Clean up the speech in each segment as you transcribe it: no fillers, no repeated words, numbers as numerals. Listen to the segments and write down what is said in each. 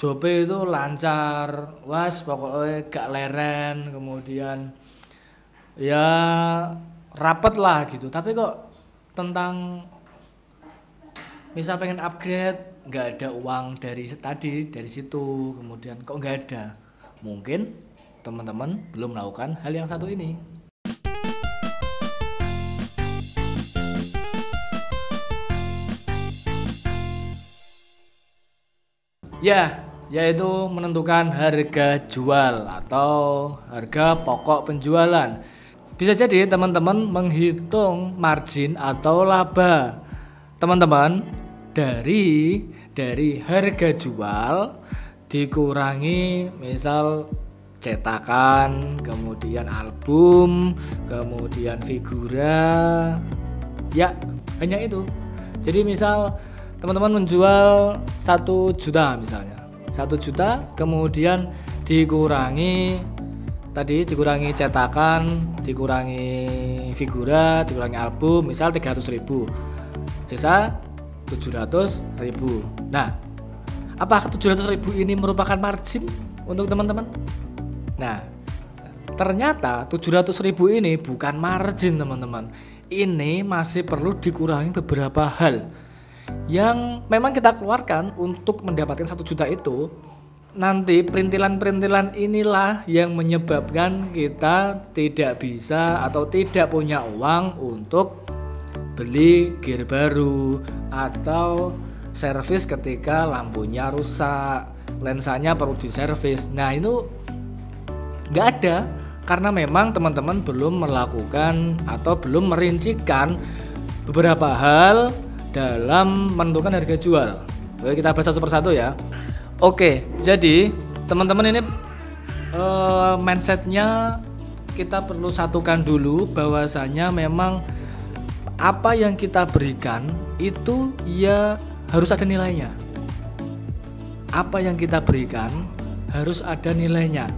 jobe itu lancar, was pokoknya gak leren, kemudian ya rapet lah gitu. Tapi kok tentang misal pengen upgrade nggak ada uang dari situ, kemudian kok nggak ada. Mungkin teman-teman belum melakukan hal yang satu ini. Ya, yaitu menentukan harga jual atau harga pokok penjualan. Bisa jadi teman-teman menghitung margin atau laba teman-teman dari harga jual dikurangi misal cetakan, kemudian album, kemudian figura. Ya, hanya itu. Jadi misal teman-teman menjual 1 juta misalnya. 1 juta kemudian dikurangi cetakan, dikurangi figura, dikurangi album, misal 300.000. Sisa 700.000. Nah, apakah 700.000 ini merupakan margin untuk teman-teman? Nah, ternyata 700.000 ini bukan margin teman-teman. Ini masih perlu dikurangi beberapa hal yang memang kita keluarkan untuk mendapatkan 1 juta itu. Nanti perintilan-perintilan inilah yang menyebabkan kita tidak bisa atau tidak punya uang untuk beli gear baru atau servis ketika lampunya rusak, lensanya perlu diservis. Nah, itu nggak ada karena memang teman-teman belum melakukan atau belum merincikan beberapa hal dalam menentukan harga jual. Oke, kita bahas satu persatu ya. Oke, jadi teman-teman ini mindsetnya kita perlu satukan dulu bahwasanya memang apa yang kita berikan itu ya harus ada nilainya. Apa yang kita berikan harus ada nilainya.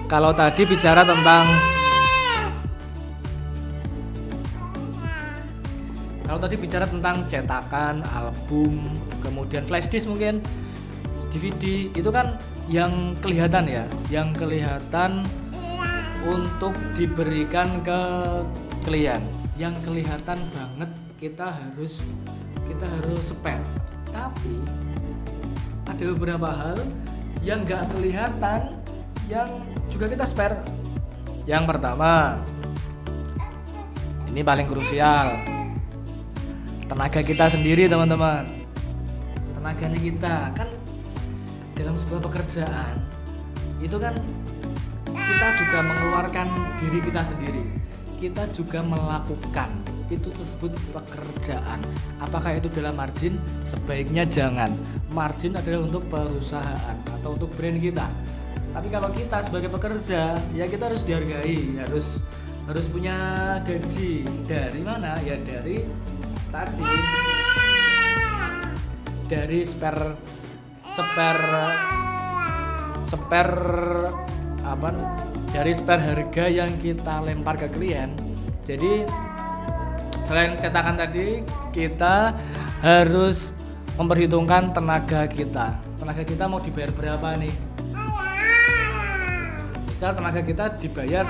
Kalau tadi bicara tentang cetakan, album, kemudian flash disk mungkin DVD, itu kan yang kelihatan ya, yang kelihatan untuk diberikan ke klien, yang kelihatan banget kita harus spare. Tapi ada beberapa hal yang nggak kelihatan yang juga kita spare. Yang pertama, ini paling krusial, tenaga kita sendiri teman-teman. Tenaganya kita kan dalam sebuah pekerjaan itu kan kita juga mengeluarkan diri kita sendiri, kita juga melakukan itu tersebut pekerjaan. Apakah itu dalam margin? Sebaiknya jangan. Margin adalah untuk perusahaan atau untuk brand kita. Tapi kalau kita sebagai pekerja ya kita harus dihargai, harus punya gaji. Dari mana? Ya dari spare dari spare harga yang kita lempar ke klien. Jadi selain cetakan tadi, kita harus memperhitungkan tenaga kita. Tenaga kita mau dibayar berapa nih? Misal tenaga kita dibayar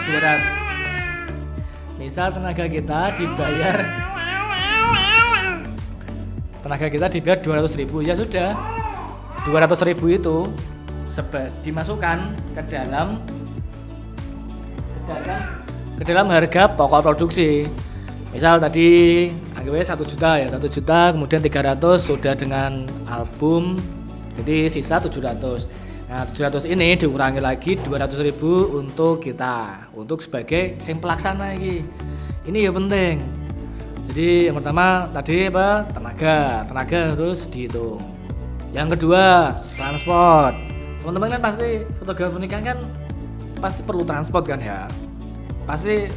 200.000 ya sudah, 200.000 itu dimasukkan ke dalam harga pokok produksi. Misal tadi anggapnya 1 juta ya, 1 juta kemudian 300 sudah dengan album, jadi sisa 700. Nah 700 ini dikurangi lagi 200.000 untuk kita, untuk sebagai yang pelaksana ini ya penting. Jadi yang pertama tadi tenaga harus dihitung. Yang kedua transport. Teman-teman kan pasti fotografer pernikahan kan pasti perlu transport kan ya, pasti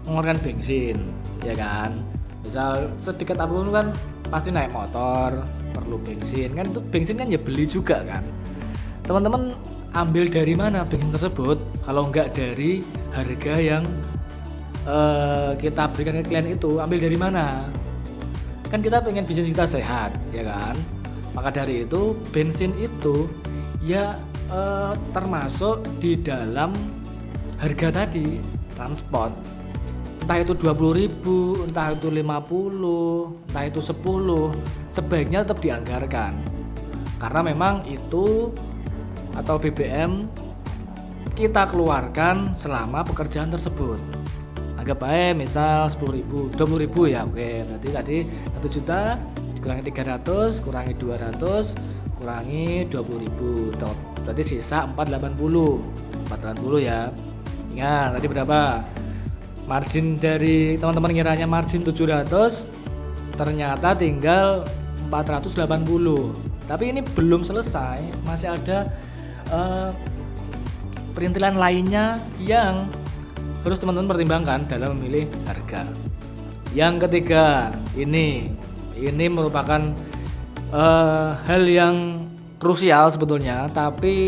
mengeluarkan bensin ya kan. Misal sedikit apapun kan pasti naik motor, perlu bensin kan, itu bensin kan ya beli juga kan. Teman-teman ambil dari mana bensin tersebut kalau enggak dari harga yang kita berikan ke klien itu? Ambil dari mana? Kan kita pengen bisnis kita sehat ya kan, Maka dari itu bensin itu ya termasuk di dalam harga tadi transport. Entah itu 20.000, entah itu 50, entah itu 10, sebaiknya tetap dianggarkan. Karena memang itu atau BBM kita keluarkan selama pekerjaan tersebut. Anggap baik misal 10.000, 20.000 ya. Oke, berarti tadi 1 juta dikurangi 300, kurangi 200, kurangi 20.000. Berarti sisa 480. 480 ya. Ingat tadi berapa? Margin dari teman-teman kiranya margin 700, ternyata tinggal 480. Tapi ini belum selesai, masih ada perintilan lainnya yang harus teman-teman pertimbangkan dalam memilih harga. Yang ketiga, ini merupakan hal yang krusial sebetulnya, tapi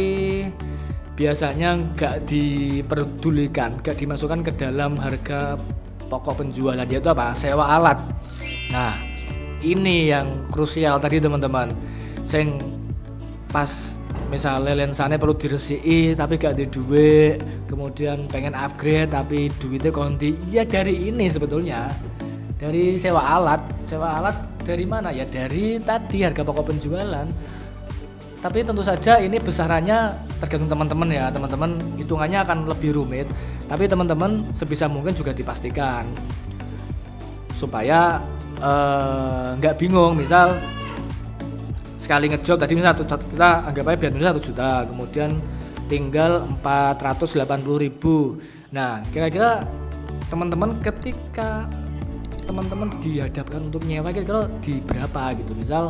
biasanya nggak diperdulikan, nggak dimasukkan ke dalam harga pokok penjualan, yaitu apa? Sewa alat. Nah, ini yang krusial tadi teman-teman. Sing pas misalnya lensanya perlu diresiki tapi gak ada duit, kemudian pengen upgrade tapi duitnya konti. Ya dari ini sebetulnya, dari sewa alat. Sewa alat dari mana? Ya dari tadi harga pokok penjualan. Tapi tentu saja ini besarannya tergantung teman-teman ya. Teman-teman hitungannya akan lebih rumit, tapi teman-teman sebisa mungkin juga dipastikan supaya nggak bingung. Misal sekali ngejob tadi misal kita anggap aja biar 1 juta, kemudian tinggal 480.000. Nah, kira-kira teman-teman ketika teman-teman dihadapkan untuk nyewa kira-kira di berapa gitu. Misal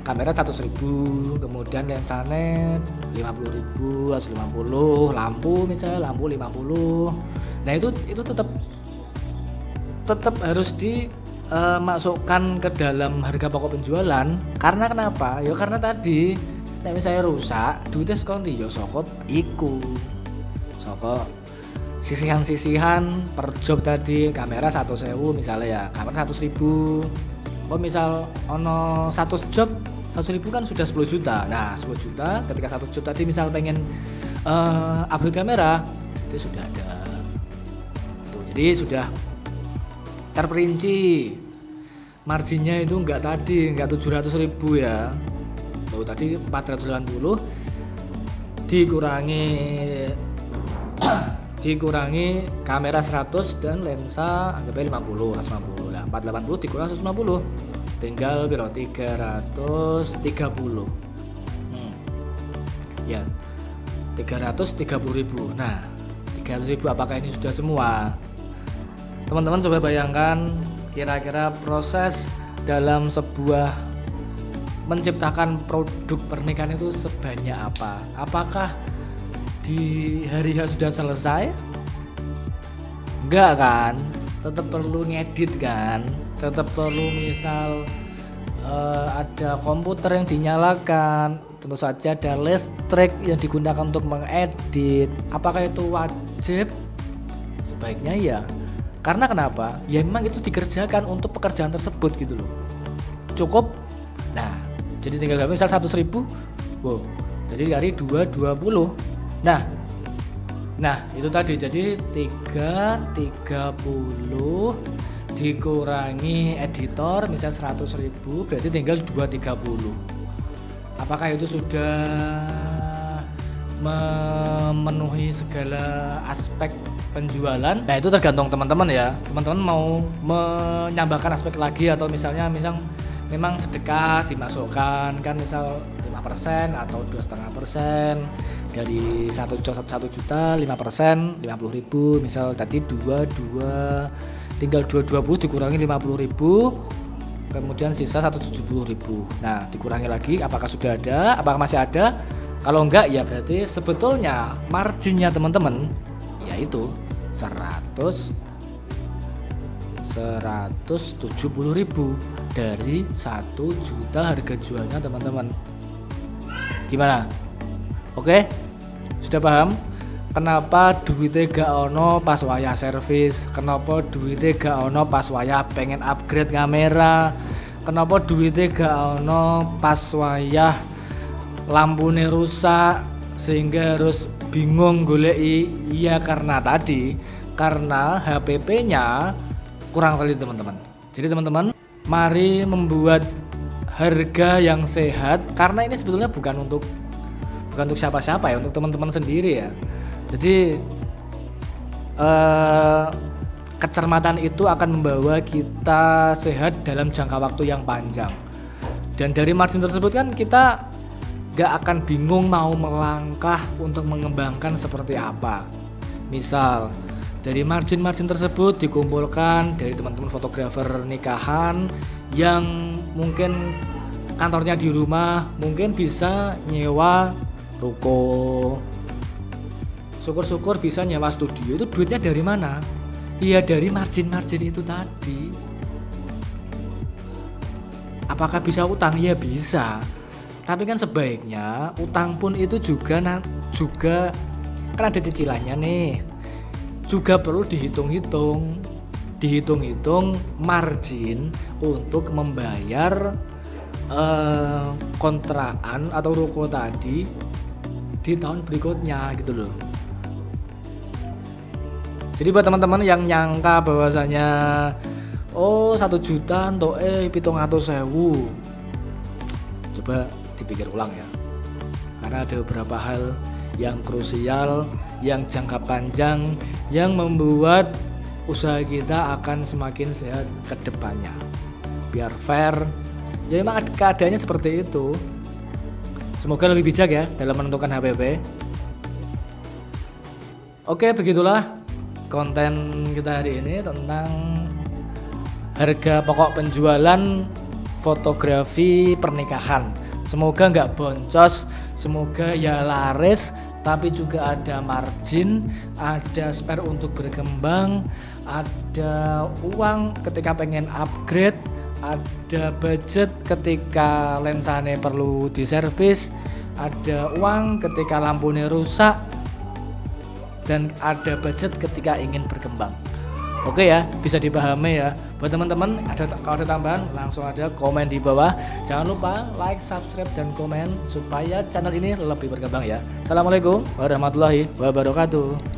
kamera 100.000, kemudian lensanya 50.000, 150, lampu misalnya lampu 50. Nah, itu tetap harus dimasukkan ke dalam harga pokok penjualan. Karena kenapa? Ya karena tadi nek misalnya rusak, duitnya sekonti ya soko iku. Soko sisihan-sisihan per job tadi, kamera 100.000 misalnya ya, kamera 100.000. Oh misal ono 100 job 100.000 kan sudah 10 juta. Nah 10 juta ketika 1 job tadi misal pengen upgrade kamera, itu sudah ada tuh, jadi sudah terperinci. Marginnya itu enggak 700.000 ya. Tuh tadi 480 dikurangi kamera 100 dan lensa anggapnya 50, 150. Nah, 480 dikurangi 150. Tinggal berapa? 330. Ya. 330.000. Nah, 300.000 apakah ini sudah semua? Teman-teman coba bayangkan kira-kira proses dalam sebuah menciptakan produk pernikahan itu sebanyak apa? Apakah di hari H sudah selesai? Enggak kan? Tetap perlu ngedit kan? Tetap perlu misal ada komputer yang dinyalakan, tentu saja ada listrik yang digunakan untuk mengedit. Apakah itu wajib? Sebaiknya ya. Karena kenapa? Ya memang itu dikerjakan untuk pekerjaan tersebut gitu loh. Cukup. Nah, jadi tinggal misal 100.000. Wow. Jadi dari 220. Nah, itu tadi jadi 330 dikurangi editor misal 100.000 berarti tinggal 230. Apakah itu sudah memenuhi segala aspek penjualan? Nah, itu tergantung teman-teman ya. Teman-teman mau menambahkan aspek lagi atau misalnya memang sedekah dimasukkan kan, misal 5% atau 2,5% dari 1 juta 5%, 50.000 misal tadi 22 tinggal 220 dikurangi 50.000, kemudian sisa 170.000. Nah, dikurangi lagi apakah sudah ada, apakah masih ada? Kalau enggak ya berarti sebetulnya marginnya teman-teman yaitu 170.000 dari 1 juta harga jualnya teman-teman. Gimana? Oke? Sudah paham? Kenapa duitnya gak ono pas wayah servis? Kenapa duitnya gak ono pas wayah pengen upgrade kamera? kenapa duitnya gak ono pas wayah lampune rusak sehingga harus bingung goleki. Iya karena HPP-nya kurang teliti teman-teman. Jadi teman-teman, mari membuat harga yang sehat, karena ini sebetulnya bukan untuk siapa-siapa ya, untuk teman-teman sendiri ya. Jadi kecermatan itu akan membawa kita sehat dalam jangka waktu yang panjang. Dan dari margin tersebut kan kita gak akan bingung mau melangkah untuk mengembangkan seperti apa. Misal dari margin tersebut dikumpulkan dari teman-teman fotografer nikahan yang mungkin kantornya di rumah, mungkin bisa nyewa toko, syukur-syukur bisa nyewa studio. Itu duitnya dari mana? Iya dari margin itu tadi. Apakah bisa utang? Ya bisa. Tapi kan sebaiknya utang pun itu juga kan ada cicilannya nih. Juga perlu dihitung-hitung margin untuk membayar kontrakan atau ruko tadi di tahun berikutnya gitu loh. Jadi buat teman-teman yang nyangka bahwasanya 1 juta untuk 700.000, coba dipikir ulang ya, karena ada beberapa hal yang krusial, yang jangka panjang, yang membuat usaha kita akan semakin sehat ke depannya. Biar fair, ya memang keadaannya seperti itu. Semoga lebih bijak ya dalam menentukan HPP. Oke, begitulah konten kita hari ini tentang harga pokok penjualan fotografi pernikahan. Semoga nggak boncos, semoga ya laris, tapi juga ada margin, ada spare untuk berkembang, ada uang ketika pengen upgrade, ada budget ketika lensanya perlu diservis, ada uang ketika lampunya rusak, dan ada budget ketika ingin berkembang. Oke ya, bisa dipahami ya. Buat teman-teman, kalau ada tambahan langsung aja komen di bawah. Jangan lupa like, subscribe, dan komen supaya channel ini lebih berkembang ya. Assalamualaikum warahmatullahi wabarakatuh.